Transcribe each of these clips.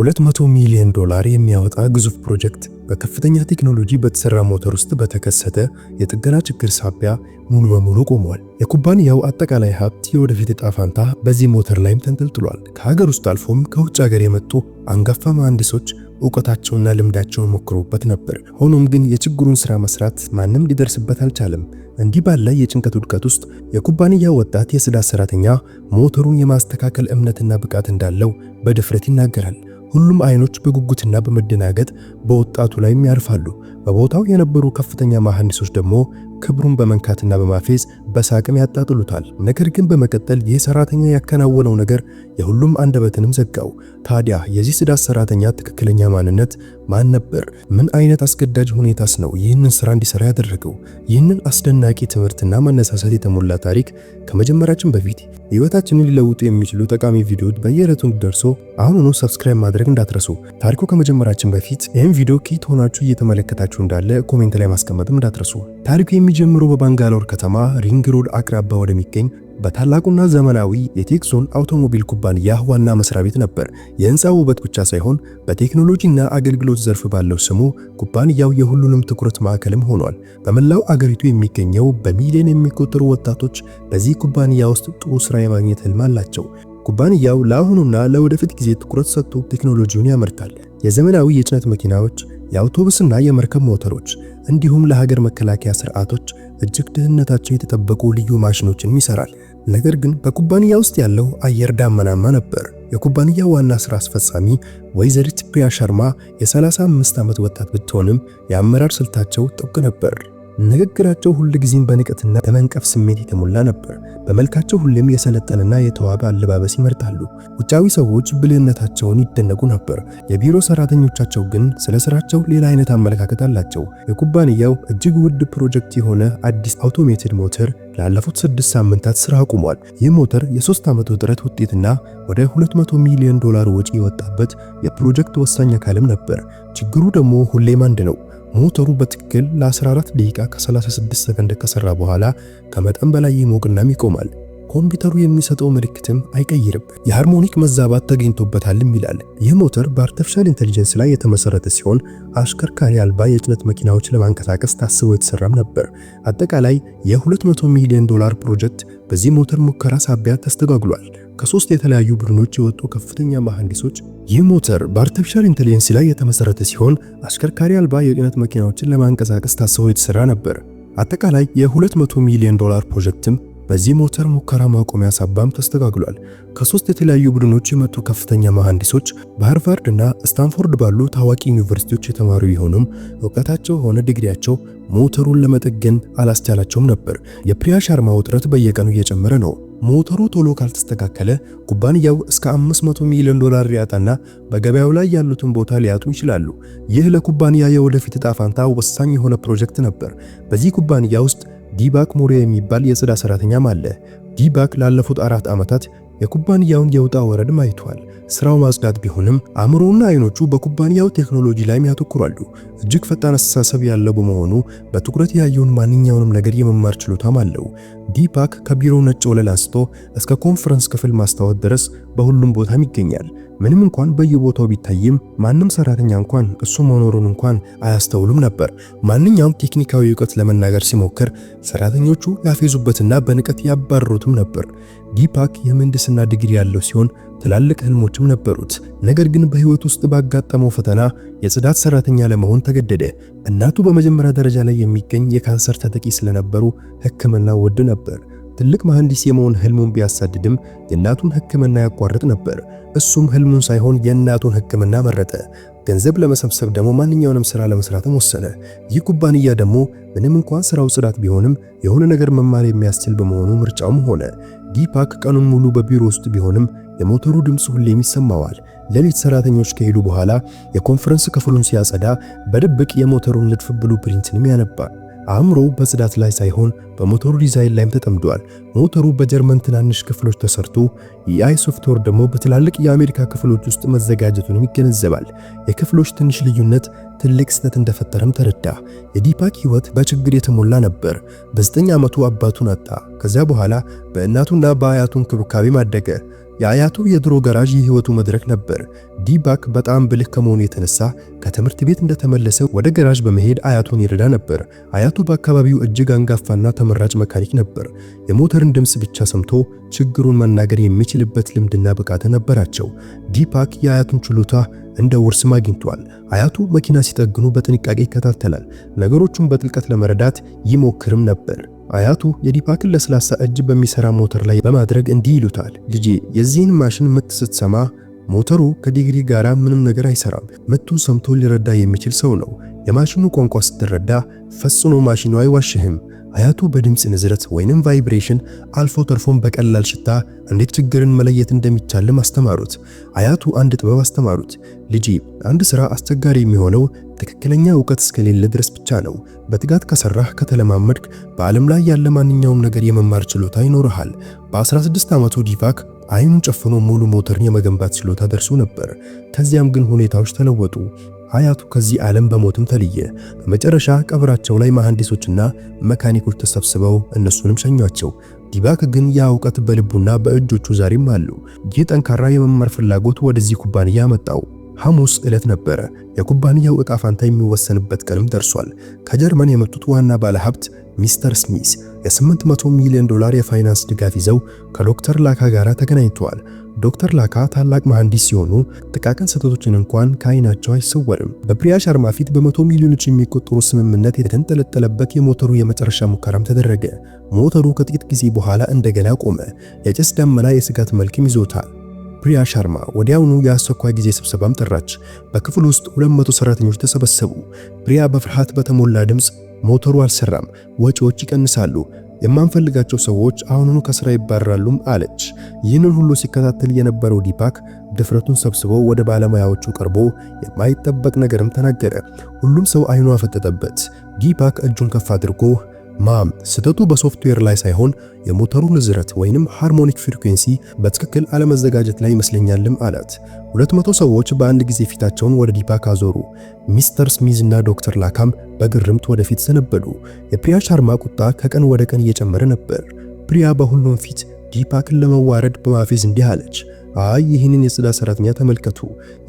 $200 ሚሊዮን የሚያወጣ ግዙፍ ፕሮጀክት በከፍተኛ ቴክኖሎጂ በተሰራ ሞተር ውስጥ በተከሰተ የጥገና ችግር ሳቢያ ሙሉ በሙሉ ቆሟል። የኩባንያው አጠቃላይ ሀብት የወደፊት ዕጣ ፈንታ በዚህ ሞተር ላይም ተንጠልጥሏል። ከሀገር ውስጥ አልፎም ከውጭ ሀገር የመጡ አንጋፋ መሐንዲሶች ዕውቀታቸውና ልምዳቸውን ሞክረውበት ነበር። ሆኖም ግን የችግሩን ስራ መስራት ማንም ሊደርስበት አልቻለም። እንዲህ ባለ የጭንቀት ውድቀት ውስጥ የኩባንያው ወጣት የጽዳት ሰራተኛ ሞተሩን የማስተካከል እምነትና ብቃት እንዳለው በድፍረት ይናገራል። ሁሉም አይኖች በጉጉትና በመደናገጥ በወጣቱ ላይም ያርፋሉ። በቦታው የነበሩ ከፍተኛ መሐንዲሶች ደግሞ ክብሩን በመንካትና በማፌዝ በሳቅም ያጣጥሉታል። ነገር ግን በመቀጠል ይህ ሰራተኛ ያከናወነው ነገር የሁሉም አንደበትንም ዘጋው። ታዲያ የዚህ ጽዳት ሰራተኛ ትክክለኛ ማንነት ማን ነበር? ምን አይነት አስገዳጅ ሁኔታስ ነው ይህንን ስራ እንዲሰራ ያደረገው? ይህንን አስደናቂ ትምህርትና መነሳሳት የተሞላ ታሪክ ከመጀመራችን በፊት ህይወታችንን ሊለውጡ የሚችሉ ጠቃሚ ቪዲዮዎች በየዕለቱ እንዲደርሱ አሁኑኑ ሰብስክራይብ ማድረግ እንዳትረሱ። ታሪኩ ከመጀመራችን በፊት ይህን ቪዲዮ ከየት ሆናችሁ እየተመለከታችሁ እንዳለ ኮሜንት ላይ ማስቀመጥም እንዳትረሱ። ታሪኩ የሚጀምረው በባንጋሎር ከተማ ሪንግ ሮድ አቅራቢያ ወደሚገኝ በታላቁና ዘመናዊ የቴክሶን አውቶሞቢል ኩባንያ ዋና መስሪያ ቤት ነበር። የህንፃው ውበት ብቻ ሳይሆን በቴክኖሎጂና አገልግሎት ዘርፍ ባለው ስሙ ኩባንያው የሁሉንም ትኩረት ማዕከልም ሆኗል። በመላው አገሪቱ የሚገኘው በሚሊዮን የሚቆጠሩ ወጣቶች በዚህ ኩባንያ ውስጥ ጥሩ ስራ የማግኘት ህልም አላቸው። ኩባንያው ለአሁኑና ለወደፊት ጊዜ ትኩረት ሰጥቶ ቴክኖሎጂውን ያመርታል። የዘመናዊ የጭነት መኪናዎች፣ የአውቶቡስና የመርከብ ሞተሮች እንዲሁም ለሀገር መከላከያ ስርዓቶች እጅግ ደህንነታቸው የተጠበቁ ልዩ ማሽኖችን ይሰራል። ነገር ግን በኩባንያ ውስጥ ያለው አየር ዳመናማ ነበር። የኩባንያው ዋና ስራ አስፈጻሚ ወይዘሪት ፕሪያ ሸርማ የ35 ዓመት ወጣት ብትሆንም የአመራር ስልታቸው ጥብቅ ነበር። ንግግራቸው ሁልጊዜም በንቀትና በመንቀፍ ስሜት የተሞላ ነበር። በመልካቸው ሁሌም የሰለጠነና የተዋበ አለባበስ ይመርጣሉ። ውጫዊ ሰዎች ብልህነታቸውን ይደነቁ ነበር። የቢሮ ሰራተኞቻቸው ግን ስለ ስራቸው ሌላ አይነት አመለካከት አላቸው። የኩባንያው እጅግ ውድ ፕሮጀክት የሆነ አዲስ አውቶሜትድ ሞተር ላለፉት 6 ሳምንታት ስራ አቁሟል። ይህ ሞተር የ3 ዓመት ጥረት ውጤትና ወደ $200 ሚሊዮን ወጪ የወጣበት የፕሮጀክት ወሳኝ አካልም ነበር። ችግሩ ደግሞ ሁሌም አንድ ነው። ሞተሩ በትክክል ለ14 ደቂቃ ከ36 ሰከንድ ከሰራ በኋላ ከመጠን በላይ ይሞቅናም ይቆማል። ኮምፒውተሩ የሚሰጠው ምልክትም አይቀይርም። የሃርሞኒክ መዛባት ተገኝቶበታልም ይላል። ይህ ሞተር በአርቲፊሻል ኢንተለጀንስ ላይ የተመሰረተ ሲሆን አሽከርካሪ አልባ የጭነት መኪናዎች ለማንቀሳቀስ ታስቦ የተሰራም ነበር። አጠቃላይ የ$200 ሚሊዮን ፕሮጀክት በዚህ ሞተር ሙከራ ሳቢያ ተስተጓጉሏል። ከ3 የተለያዩ ቡድኖች የወጡ ከፍተኛ መሐንዲሶች ይህ ሞተር በአርቲፊሻል ኢንተለጀንስ ላይ የተመሰረተ ሲሆን አሽከርካሪ አልባ የጭነት መኪናዎችን ለማንቀሳቀስ ታስቦ የተሰራ ነበር። አጠቃላይ የ$200 ሚሊዮን ፕሮጀክትም በዚህ ሞተር ሙከራ ማቆሚያ ሳቢያም ተስተጓጉሏል። ከ3 የተለያዩ ቡድኖች የመጡ ከፍተኛ መሐንዲሶች በሃርቫርድ እና ስታንፎርድ ባሉ ታዋቂ ዩኒቨርሲቲዎች የተማሩ ቢሆኑም ዕውቀታቸው ሆነ ዲግሪያቸው ሞተሩን ለመጠገን አላስቻላቸውም ነበር። የፕሪያ ሸርማ ውጥረት በየቀኑ እየጨመረ ነው። ሞተሩ ቶሎ ካልተስተካከለ ኩባንያው እስከ $500 ሚሊዮን ሊያጣና በገበያው ላይ ያሉትን ቦታ ሊያጡ ይችላሉ። ይህ ለኩባንያ የወደፊት ዕጣ ፈንታ ወሳኝ የሆነ ፕሮጀክት ነበር። በዚህ ኩባንያ ውስጥ ዲባክ ሞሪያ የሚባል የጽዳት ሰራተኛም አለ። ዲባክ ላለፉት 4 ዓመታት የኩባንያውን የውጣ ወረድ አይቷል። ስራው ማጽዳት ቢሆንም አእምሮና አይኖቹ በኩባንያው ቴክኖሎጂ ላይ ያተኩራሉ። እጅግ ፈጣን አስተሳሰብ ያለው በመሆኑ በትኩረት ያየውን ማንኛውንም ነገር የመማር ችሎታም አለው። ዲባክ ከቢሮው ነጭ ወለል አንስቶ እስከ ኮንፈረንስ ክፍል ማስታወት ድረስ በሁሉም ቦታም ይገኛል። ምንም እንኳን በየቦታው ቢታይም ማንም ሰራተኛ እንኳን እሱ መኖሩን እንኳን አያስተውሉም ነበር። ማንኛውም ቴክኒካዊ ዕውቀት ለመናገር ሲሞክር ሰራተኞቹ ያፌዙበትና በንቀት ያባረሩትም ነበር። ዲባክ የምህንድስና ዲግሪ ያለው ሲሆን ትላልቅ ህልሞችም ነበሩት። ነገር ግን በህይወት ውስጥ ባጋጠመው ፈተና የጽዳት ሰራተኛ ለመሆን ተገደደ። እናቱ በመጀመሪያ ደረጃ ላይ የሚገኝ የካንሰር ተጠቂ ስለነበሩ ሕክምና ውድ ነበር። ትልቅ መሐንዲስ የመሆን ህልሙን ቢያሳድድም የእናቱን ሕክምና ያቋርጥ ነበር። እሱም ህልሙን ሳይሆን የእናቱን ሕክምና መረጠ። ገንዘብ ለመሰብሰብ ደግሞ ማንኛውንም ስራ ለመስራትም ወሰነ። ይህ ኩባንያ ደግሞ ምንም እንኳን ስራው ጽዳት ቢሆንም የሆነ ነገር መማር የሚያስችል በመሆኑ ምርጫውም ሆነ። ዲባክ ቀኑን ሙሉ በቢሮ ውስጥ ቢሆንም የሞተሩ ድምጽ ሁሌም ይሰማዋል። ሌሊት ሰራተኞች ከሄዱ በኋላ የኮንፈረንስ ክፍሉን ሲያጸዳ በድብቅ የሞተሩን ንድፍ ብሉፕሪንትንም ያነባል። አእምሮው በጽዳት ላይ ሳይሆን በሞተሩ ዲዛይን ላይም ተጠምዷል። ሞተሩ በጀርመን ትናንሽ ክፍሎች ተሰርቶ የአይ ሶፍትዌር ደግሞ በትላልቅ የአሜሪካ ክፍሎች ውስጥ መዘጋጀቱን ይገነዘባል። የክፍሎች ትንሽ ልዩነት ትልቅ ስህተት እንደፈጠረም ተረዳ። የዲፓክ ህይወት በችግር የተሞላ ነበር። በ9 ዓመቱ አባቱን አጣ። ከዚያ በኋላ በእናቱና በአያቱ እንክብካቤ ማደገ። የአያቱ የድሮ ጋራዥ የህይወቱ መድረክ ነበር። ዲፓክ በጣም ብልህ ከመሆኑ የተነሳ ከትምህርት ቤት እንደተመለሰ ወደ ጋራዥ በመሄድ አያቱን ይረዳ ነበር። አያቱ በአካባቢው እጅግ አንጋፋና ተመራጭ መካኒክ ነበር። የሞተርን ድምፅ ብቻ ሰምቶ ችግሩን መናገር የሚችልበት ልምድና ብቃት ነበራቸው። ዲፓክ የአያቱን ችሎታ እንደ ውርስም አግኝቷል። አያቱ መኪና ሲጠግኑ በጥንቃቄ ይከታተላል። ነገሮቹን በጥልቀት ለመረዳት ይሞክርም ነበር። አያቱ የዲፓክን ለስላሳ እጅ በሚሰራ ሞተር ላይ በማድረግ እንዲህ ይሉታል፣ ልጄ የዚህን ማሽን ምት ስትሰማ ሞተሩ ከዲግሪ ጋር ምንም ነገር አይሰራም። ምቱን ሰምቶ ሊረዳ የሚችል ሰው ነው። የማሽኑ ቋንቋ ስትረዳ ፈጽሞ ማሽኑ አይዋሽህም። አያቱ በድምፅ ንዝረት ወይንም ቫይብሬሽን አልፎ ተርፎም በቀላል ሽታ እንዴት ችግርን መለየት እንደሚቻልም አስተማሩት። አያቱ አንድ ጥበብ አስተማሩት፣ ልጄ አንድ ስራ አስቸጋሪ የሚሆነው ትክክለኛ ዕውቀት እስከሌለ ድረስ ብቻ ነው። በትጋት ከሰራህ ከተለማመድክ በዓለም ላይ ያለ ማንኛውም ነገር የመማር ችሎታ ይኖርሃል። በ16 ዓመቱ ዲፓክ አይኑን ጨፍኖ ሙሉ ሞተርን የመገንባት ችሎታ ደርሶ ነበር። ከዚያም ግን ሁኔታዎች ተለወጡ። አያቱ ከዚህ ዓለም በሞትም ተለየ። በመጨረሻ ቀብራቸው ላይ መሐንዲሶችና መካኒኮች ተሰብስበው እነሱንም ሸኟቸው። ዲፓክ ግን ያ ዕውቀት በልቡና በእጆቹ ዛሬም አሉ። ይህ ጠንካራ የመማር ፍላጎት ወደዚህ ኩባንያ መጣው። ሐሙስ ዕለት ነበረ። የኩባንያው ዕጣ ፋንታ የሚወሰንበት ቀንም ደርሷል። ከጀርመን የመጡት ዋና ባለሀብት ሚስተር ስሚስ የ$800 ሚሊዮን የፋይናንስ ድጋፍ ይዘው ከዶክተር ላካ ጋር ተገናኝተዋል። ዶክተር ላካ ታላቅ መሐንዲስ ሲሆኑ ጥቃቅን ስህተቶችን እንኳን ከዓይናቸው አይሰወርም። በፕሪያ ሻርማ ፊት በ100 ሚሊዮኖች የሚቆጠሩ ስምምነት የተንጠለጠለበት የሞተሩ የመጨረሻ ሙከራም ተደረገ። ሞተሩ ከጥቂት ጊዜ በኋላ እንደገና ቆመ። የጭስ ደመና የስጋት መልክም ይዞታል። ፕሪያ ሻርማ ወዲያውኑ የአስቸኳይ ጊዜ ስብሰባም ጠራች። በክፍል ውስጥ 200 ሰራተኞች ተሰበሰቡ። ፕሪያ በፍርሃት በተሞላ ድምፅ ሞተሩ አልሰራም፣ ወጪዎች ይቀንሳሉ፣ የማንፈልጋቸው ሰዎች አሁኑኑ ከስራ ይባረራሉም አለች። ይህንን ሁሉ ሲከታተል የነበረው ዲፓክ ድፍረቱን ሰብስቦ ወደ ባለሙያዎቹ ቀርቦ የማይጠበቅ ነገርም ተናገረ። ሁሉም ሰው አይኑ አፈጠጠበት። ዲፓክ እጁን ከፍ አድርጎ ማም ስህተቱ በሶፍትዌር ላይ ሳይሆን የሞተሩ ንዝረት ወይንም ሃርሞኒክ ፍሪኩዌንሲ በትክክል አለመዘጋጀት ላይ ይመስለኛልም አላት። 200 ሰዎች በአንድ ጊዜ ፊታቸውን ወደ ዲፓክ አዞሩ። ሚስተር ስሚዝ እና ዶክተር ላካም በግርምት ወደፊት ዘነበሉ። የፕሪያ ሻርማ ቁጣ ከቀን ወደ ቀን እየጨመረ ነበር። ፕሪያ በሁሉም ፊት ዲፓክን ለመዋረድ በማፌዝ እንዲህ አለች፣ አይ ይህንን የጽዳት ሰራተኛ ተመልከቱ፣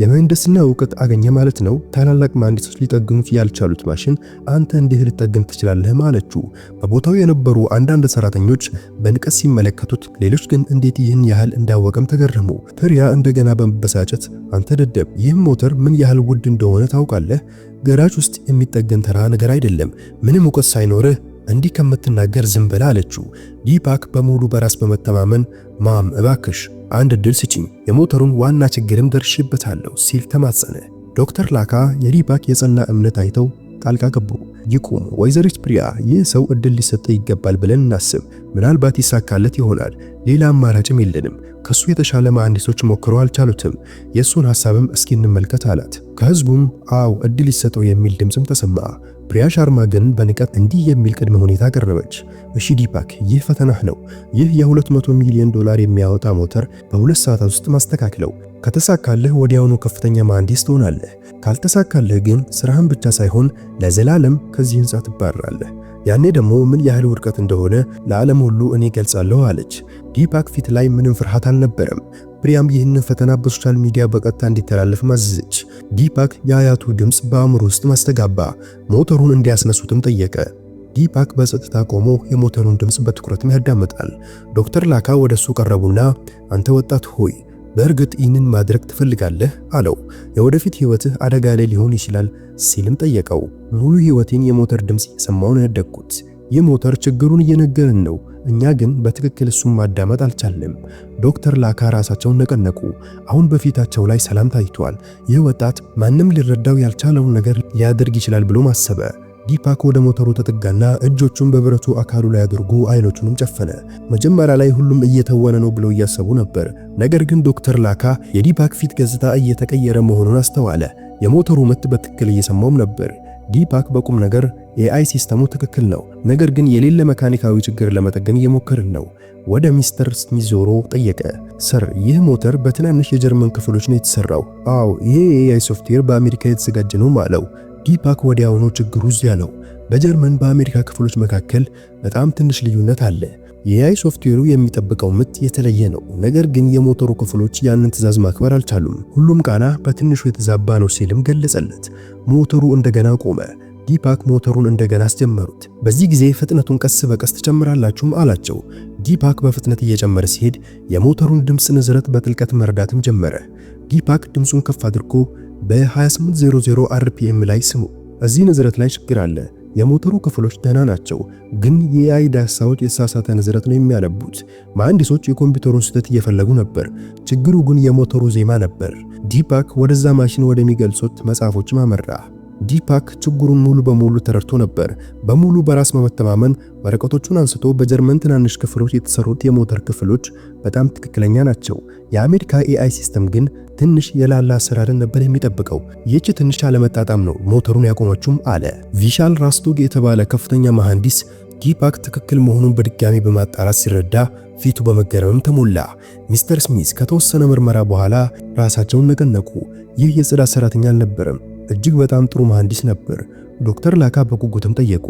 የምህንድስና ዕውቀት አገኘ ማለት ነው። ታላላቅ መሐንዲሶች ሊጠግኑት ያልቻሉት ማሽን አንተ እንዴት ልጠግን ትችላለህ ማለችው። በቦታው የነበሩ አንዳንድ ሰራተኞች በንቀት ሲመለከቱት፣ ሌሎች ግን እንዴት ይህን ያህል እንዳወቀም ተገረሙ። ፕሪያ እንደገና በመበሳጨት አንተ ደደብ፣ ይህም ሞተር ምን ያህል ውድ እንደሆነ ታውቃለህ? ገራጅ ውስጥ የሚጠገን ተራ ነገር አይደለም። ምንም ዕውቀት ሳይኖርህ እንዲህ ከምትናገር ዝም በላ አለችው። ዲፓክ በሙሉ በራስ በመተማመን ማም እባክሽ አንድ እድል ስጪኝ፣ የሞተሩን ዋና ችግርም ደርሽበታለሁ ሲል ተማጸነ። ዶክተር ላካ የዲፓክ የጸና እምነት አይተው ጣልቃ ገቡ። ይቁም ወይዘሪት ፕሪያ፣ ይህ ሰው እድል ሊሰጥ ይገባል ብለን እናስብ። ምናልባት ይሳካለት ይሆናል። ሌላ አማራጭም የለንም። ከሱ የተሻለ መሐንዲሶች ሞክረው አልቻሉትም። የሱን ሐሳብም እስኪ እንመልከት አላት። ከህዝቡም አው እድል ይሰጠው የሚል ድምጽም ተሰማ። ፕሪያ ሻርማ ግን በንቀት እንዲህ የሚል ቅድመ ሁኔታ አቀረበች። እሺ ዲፓክ፣ ይህ ፈተናህ ነው። ይህ $200 ሚሊዮን የሚያወጣ ሞተር በ2 ሰዓታት ውስጥ ማስተካክለው። ከተሳካልህ ወዲያውኑ ከፍተኛ መሐንዲስ ትሆናለህ። ካልተሳካልህ ግን ስራህን ብቻ ሳይሆን ለዘላለም ከዚህ ህንጻ ትባረራለህ። ያኔ ደግሞ ምን ያህል ውድቀት እንደሆነ ለዓለም ሁሉ እኔ ገልጻለሁ አለች። ዲፓክ ፊት ላይ ምንም ፍርሃት አልነበረም። ፕሪያም ይህንን ፈተና በሶሻል ሚዲያ በቀጥታ እንዲተላለፍ ማዘዘች። ዲፓክ የአያቱ ድምፅ በአእምሮ ውስጥ ማስተጋባ። ሞተሩን እንዲያስነሱትም ጠየቀ። ዲፓክ በጸጥታ ቆሞ የሞተሩን ድምፅ በትኩረትም ያዳምጣል። ዶክተር ላካ ወደሱ ቀረቡና አንተ ወጣት ሆይ በእርግጥ ይህንን ማድረግ ትፈልጋለህ? አለው። የወደፊት ህይወትህ አደጋ ላይ ሊሆን ይችላል ሲልም ጠየቀው። ሙሉ ህይወቴን የሞተር ድምፅ እየሰማሁ ነው ያደግኩት። ይህ ሞተር ችግሩን እየነገረን ነው፣ እኛ ግን በትክክል እሱን ማዳመጥ አልቻልንም። ዶክተር ላካ ራሳቸውን ነቀነቁ። አሁን በፊታቸው ላይ ሰላም ታይቷል። ይህ ወጣት ማንም ሊረዳው ያልቻለውን ነገር ሊያደርግ ይችላል ብሎ ማሰበ። ዲፓክ ወደ ሞተሩ ተጠጋና እጆቹን በብረቱ አካሉ ላይ አድርጎ አይኖቹንም ጨፈነ። መጀመሪያ ላይ ሁሉም እየተወነ ነው ብለው እያሰቡ ነበር። ነገር ግን ዶክተር ላካ የዲፓክ ፊት ገጽታ እየተቀየረ መሆኑን አስተዋለ። የሞተሩ ምት በትክክል እየሰማውም ነበር። ዲፓክ በቁም ነገር AI ሲስተሙ ትክክል ነው፣ ነገር ግን የሌለ መካኒካዊ ችግር ለመጠገን እየሞከርን ነው። ወደ ሚስተር ስሚዝ ዞሮ ጠየቀ። ሰር፣ ይህ ሞተር በትናንሽ የጀርመን ክፍሎች ነው የተሰራው። አዎ፣ ይሄ የAI ሶፍትዌር በአሜሪካ የተዘጋጀ ነው አለው። ዲፓክ ወዲያውኑ ችግሩ እዚያ ነው። በጀርመን በአሜሪካ ክፍሎች መካከል በጣም ትንሽ ልዩነት አለ። የAI ሶፍትዌሩ የሚጠብቀው ምት የተለየ ነው፣ ነገር ግን የሞተሩ ክፍሎች ያንን ትዕዛዝ ማክበር አልቻሉም። ሁሉም ቃና በትንሹ የተዛባ ነው ሲልም ገለጸለት። ሞተሩ እንደገና ቆመ። ዲፓክ ሞተሩን እንደገና አስጀመሩት። በዚህ ጊዜ ፍጥነቱን ቀስ በቀስ ትጨምራላችሁም አላቸው። ዲፓክ በፍጥነት እየጨመረ ሲሄድ የሞተሩን ድምፅ ንዝረት በጥልቀት መረዳትም ጀመረ። ዲፓክ ድምፁን ከፍ አድርጎ በ2800 RPM ላይ ስሙ። እዚህ ንዝረት ላይ ችግር አለ። የሞተሩ ክፍሎች ደህና ናቸው፣ ግን የAI ዳሳዎች የተሳሳተ ንዝረት ነው የሚያነቡት። መሐንዲሶች የኮምፒውተሩን ስህተት እየፈለጉ ነበር። ችግሩ ግን የሞተሩ ዜማ ነበር። ዲፓክ ወደዛ ማሽን ወደሚገልጹት መጽሐፎችም አመራ። ዲፓክ ችግሩን ሙሉ በሙሉ ተረድቶ ነበር። በሙሉ በራስ በመተማመን ወረቀቶቹን አንስቶ በጀርመን ትናንሽ ክፍሎች የተሰሩት የሞተር ክፍሎች በጣም ትክክለኛ ናቸው። የአሜሪካ AI ሲስተም ግን ትንሽ የላላ አሰራርን ነበር የሚጠብቀው። ይህች ትንሽ አለመጣጣም ነው ሞተሩን ያቆመችውም አለ። ቪሻል ራስቶግ የተባለ ከፍተኛ መሐንዲስ ዲፓክ ትክክል መሆኑን በድጋሚ በማጣራት ሲረዳ ፊቱ በመገረምም ተሞላ። ሚስተር ስሚዝ ከተወሰነ ምርመራ በኋላ ራሳቸውን ነቀነቁ። ይህ የጽዳት ሰራተኛ አልነበረም፣ እጅግ በጣም ጥሩ መሐንዲስ ነበር። ዶክተር ላካ በጉጉትም ጠየቁ።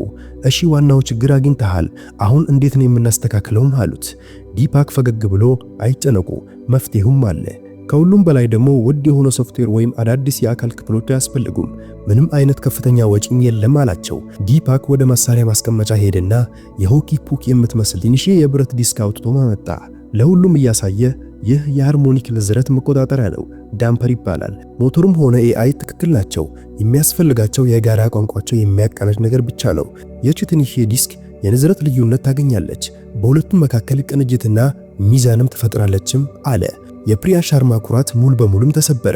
እሺ፣ ዋናው ችግር አግኝተሃል፣ አሁን እንዴት ነው የምናስተካክለውም አሉት። ዲፓክ ፈገግ ብሎ አይጨነቁ፣ መፍትሄውም አለ። ከሁሉም በላይ ደግሞ ውድ የሆነ ሶፍትዌር ወይም አዳዲስ የአካል ክፍሎች አያስፈልጉም፣ ምንም አይነት ከፍተኛ ወጪም የለም አላቸው። ዲፓክ ወደ መሳሪያ ማስቀመጫ ሄደና የሆኪ ፑክ የምትመስል ትንሽ የብረት ዲስክ አውጥቶ ማመጣ። ለሁሉም እያሳየ ይህ የሃርሞኒክ ንዝረት መቆጣጠሪያ ነው፣ ዳምፐር ይባላል። ሞተሩም ሆነ AI ትክክል ናቸው። የሚያስፈልጋቸው የጋራ ቋንቋቸው የሚያቃናጭ ነገር ብቻ ነው። ይህች ትንሽ ዲስክ የንዝረት ልዩነት ታገኛለች፣ በሁለቱም መካከል ቅንጅትና ሚዛንም ትፈጥራለችም አለ። የፕሪያ ሻርማ ኩራት ሙሉ በሙሉም ተሰበረ።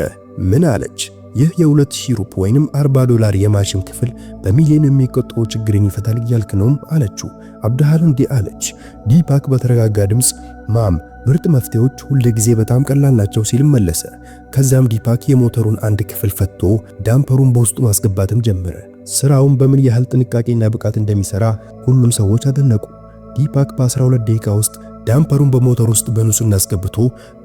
ምን አለች? ይህ የ2000 ሩፕ ወይንም $40 የማሽን ክፍል በሚሊዮን የሚቆጠሩ ችግርን ይፈታል እያልክ ነው አለችው። አብደሃል እንዴ አለች። ዲፓክ በተረጋጋ ድምፅ ማም፣ ምርጥ መፍትሄዎች ሁሉ ጊዜ በጣም ቀላል ናቸው ሲል መለሰ። ከዛም ዲፓክ የሞተሩን አንድ ክፍል ፈቶ ዳምፐሩን በውስጡ ማስገባትም ጀመረ። ስራውን በምን ያህል ጥንቃቄና ብቃት እንደሚሰራ ሁሉም ሰዎች አደነቁ። ዲፓክ በ12 ደቂቃ ውስጥ ዳምፐሩን በሞተር ውስጥ በንጹህ አስገብቶ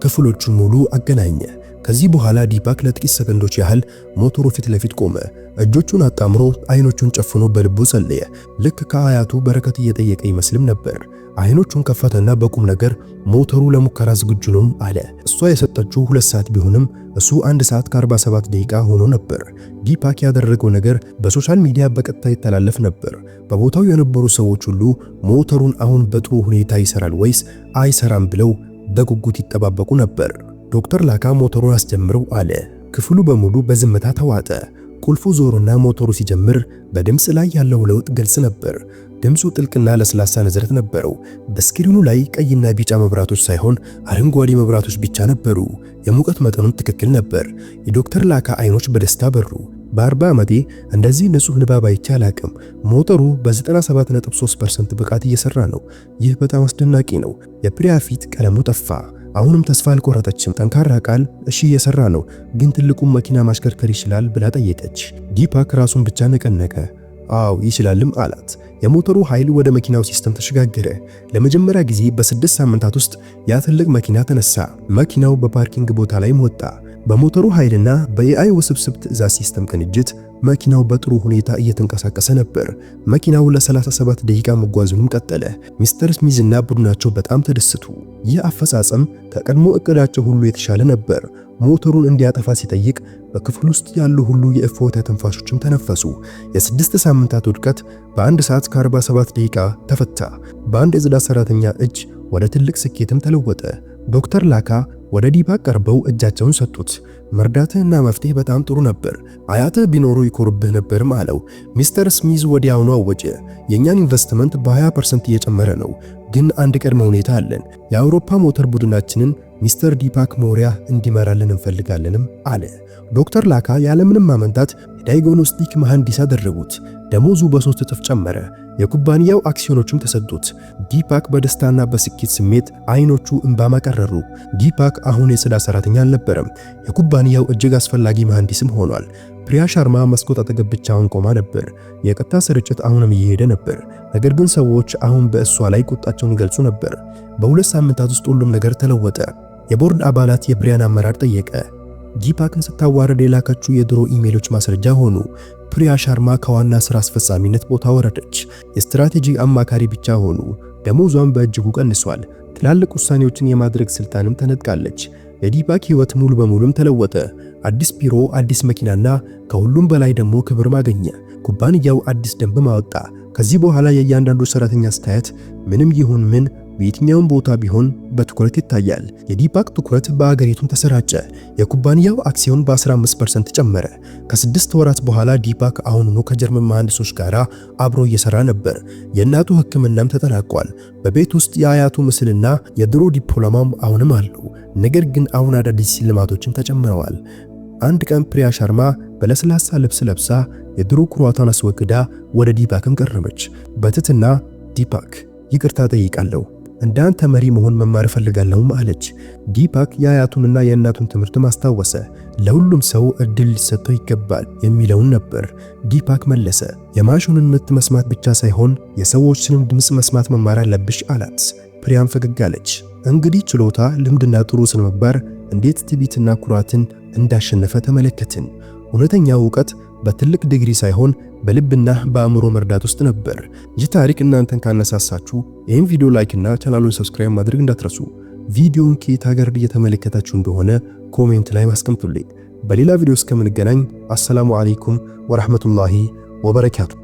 ክፍሎቹን ሙሉ አገናኘ። ከዚህ በኋላ ዲፓክ ለጥቂት ሰከንዶች ያህል ሞተሩ ፊት ለፊት ቆመ። እጆቹን አጣምሮ አይኖቹን ጨፍኖ በልቡ ጸለየ። ልክ ከአያቱ በረከት እየጠየቀ ይመስልም ነበር። አይኖቹን ከፈተና በቁም ነገር ሞተሩ ለሙከራ ዝግጁ ነው አለ። እሷ የሰጠችው 2 ሰዓት ቢሆንም እሱ 1 ሰዓት ከ47 ደቂቃ ሆኖ ነበር። ዲፓክ ያደረገው ነገር በሶሻል ሚዲያ በቀጥታ ይተላለፍ ነበር። በቦታው የነበሩ ሰዎች ሁሉ ሞተሩን አሁን በጥሩ ሁኔታ ይሰራል ወይስ አይሰራም ብለው በጉጉት ይጠባበቁ ነበር። ዶክተር ላካ ሞተሩን አስጀምረው አለ። ክፍሉ በሙሉ በዝምታ ተዋጠ። ቁልፉ ዞሮና ሞተሩ ሲጀምር በድምፅ ላይ ያለው ለውጥ ግልጽ ነበር። ድምፁ ጥልቅና ለስላሳ ንዝረት ነበረው። በስክሪኑ ላይ ቀይና ቢጫ መብራቶች ሳይሆን አረንጓዴ መብራቶች ብቻ ነበሩ። የሙቀት መጠኑም ትክክል ነበር። የዶክተር ላካ አይኖች በደስታ በሩ። በ40 ዓመቴ እንደዚህ ንጹህ ንባብ አይቼ አላቅም። ሞተሩ በ97.3% ብቃት እየሰራ ነው። ይህ በጣም አስደናቂ ነው። የፕሪያ ፊት ቀለሙ ጠፋ። አሁንም ተስፋ አልቆረጠችም። ጠንካራ ቃል እሺ እየሰራ ነው፣ ግን ትልቁን መኪና ማሽከርከር ይችላል ብላ ጠየቀች። ዲፓክ ራሱን ብቻ ነቀነቀ። አዎ ይችላልም አላት። የሞተሩ ኃይል ወደ መኪናው ሲስተም ተሸጋገረ። ለመጀመሪያ ጊዜ በ6 ሳምንታት ውስጥ ያ ትልቅ መኪና ተነሳ። መኪናው በፓርኪንግ ቦታ ላይም ወጣ። በሞተሩ ኃይልና በAI ውስብስብ ትዕዛዝ ሲስተም ቅንጅት መኪናው በጥሩ ሁኔታ እየተንቀሳቀሰ ነበር። መኪናው ለ37 ደቂቃ መጓዙንም ቀጠለ። ሚስተር ስሚዝና ቡድናቸው በጣም ተደሰቱ። ይህ አፈጻጸም ከቀድሞ እቅዳቸው ሁሉ የተሻለ ነበር። ሞተሩን እንዲያጠፋ ሲጠይቅ በክፍል ውስጥ ያሉ ሁሉ የእፎይታ ተንፋሾችም ተነፈሱ። የ6 ሳምንታት ውድቀት በ1 ሰዓት ከ47 ደቂቃ ተፈታ። በአንድ የጽዳት ሰራተኛ እጅ ወደ ትልቅ ስኬትም ተለወጠ። ዶክተር ላካ ወደ ዲፓክ ቀርበው እጃቸውን ሰጡት። መርዳትህና መፍትሄ በጣም ጥሩ ነበር፣ አያትህ ቢኖሩ ይኮርብህ ነበርም አለው። ሚስተር ስሚዝ ወዲያውኑ አወጀ። የእኛን ኢንቨስትመንት በ20% እየጨመረ ነው፣ ግን አንድ ቅድመ ሁኔታ አለን። የአውሮፓ ሞተር ቡድናችንን ሚስተር ዲፓክ ሞሪያ እንዲመራልን እንፈልጋለንም አለ። ዶክተር ላካ ያለምንም ማመንታት ዳያግኖስቲክ መሐንዲስ አደረጉት። ደሞዙ በ3 እጥፍ ጨመረ። የኩባንያው አክሲዮኖችም ተሰጡት። ዲፓክ በደስታና በስኬት ስሜት አይኖቹ እንባ ማቀረሩ። ዲፓክ አሁን የጽዳት ሰራተኛ አልነበረም፣ የኩባንያው እጅግ አስፈላጊ መሐንዲስም ሆኗል። ፕሪያ ሻርማ መስኮት አጠገብ ብቻውን ቆማ ነበር። የቀጥታ ስርጭት አሁንም እየሄደ ነበር፣ ነገር ግን ሰዎች አሁን በእሷ ላይ ቁጣቸውን ይገልጹ ነበር። በሁለት ሳምንታት ውስጥ ሁሉም ነገር ተለወጠ። የቦርድ አባላት የፕሪያን አመራር ጠየቀ። ዲፓክን ስታዋረድ የላከችው የድሮ ኢሜሎች ማስረጃ ሆኑ። ፕሪያ ሻርማ ከዋና ስራ አስፈጻሚነት ቦታ ወረደች። የስትራቴጂ አማካሪ ብቻ ሆኑ። ደሞዟን በእጅጉ ቀንሷል። ትላልቅ ውሳኔዎችን የማድረግ ስልጣንም ተነጥቃለች። የዲፓክ ህይወት ሙሉ በሙሉም ተለወጠ። አዲስ ቢሮ፣ አዲስ መኪናና ከሁሉም በላይ ደግሞ ክብር ማገኘ። ኩባንያው አዲስ ደንብ ማወጣ። ከዚህ በኋላ የእያንዳንዱ ሰራተኛ አስተያየት ምንም ይሁን ምን በየትኛውም ቦታ ቢሆን በትኩረት ይታያል። የዲፓክ ትኩረት በአገሪቱም ተሰራጨ። የኩባንያው አክሲዮን በ15% ጨመረ። ከ6 ወራት በኋላ ዲፓክ አሁኑኑ ከጀርመን መሐንዲሶች ጋር አብሮ እየሰራ ነበር። የእናቱ ሕክምናም ተጠናቋል። በቤት ውስጥ የአያቱ ምስልና የድሮ ዲፕሎማም አሁንም አሉ። ነገር ግን አሁን አዳዲስ ሽልማቶችም ተጨምረዋል። አንድ ቀን ፕሪያ ሻርማ በለስላሳ ልብስ ለብሳ የድሮ ኩራቷን አስወግዳ ወደ ዲፓክም ቀረበች። በትህትና ዲፓክ ይቅርታ ጠይቃለሁ፣ እንዳንተ መሪ መሆን መማር እፈልጋለሁም አለች። ዲፓክ የአያቱንና የእናቱን ትምህርት ማስታወሰ። ለሁሉም ሰው እድል ሊሰጠው ይገባል የሚለውን ነበር። ዲፓክ መለሰ፣ የማሽኑን ምት መስማት ብቻ ሳይሆን የሰዎችንም ድምፅ መስማት መማር አለብሽ አላት። ፕሪያም ፈገግ አለች። እንግዲህ ችሎታ፣ ልምድና ጥሩ ስነምግባር እንዴት ትዕቢትና ኩራትን እንዳሸነፈ ተመለከትን። እውነተኛው ዕውቀት በትልቅ ዲግሪ ሳይሆን በልብና በአእምሮ መርዳት ውስጥ ነበር። ይህ ታሪክ እናንተን ካነሳሳችሁ ይህን ቪዲዮ ላይክ እና ቻናሉን ሰብስክራይብ ማድረግ እንዳትረሱ። ቪዲዮውን ከየት ሀገር እየተመለከታችሁ እንደሆነ ኮሜንት ላይ ማስቀምጡልኝ። በሌላ ቪዲዮ እስከምንገናኝ አሰላሙ አለይኩም ወራህመቱላሂ ወበረካቱ።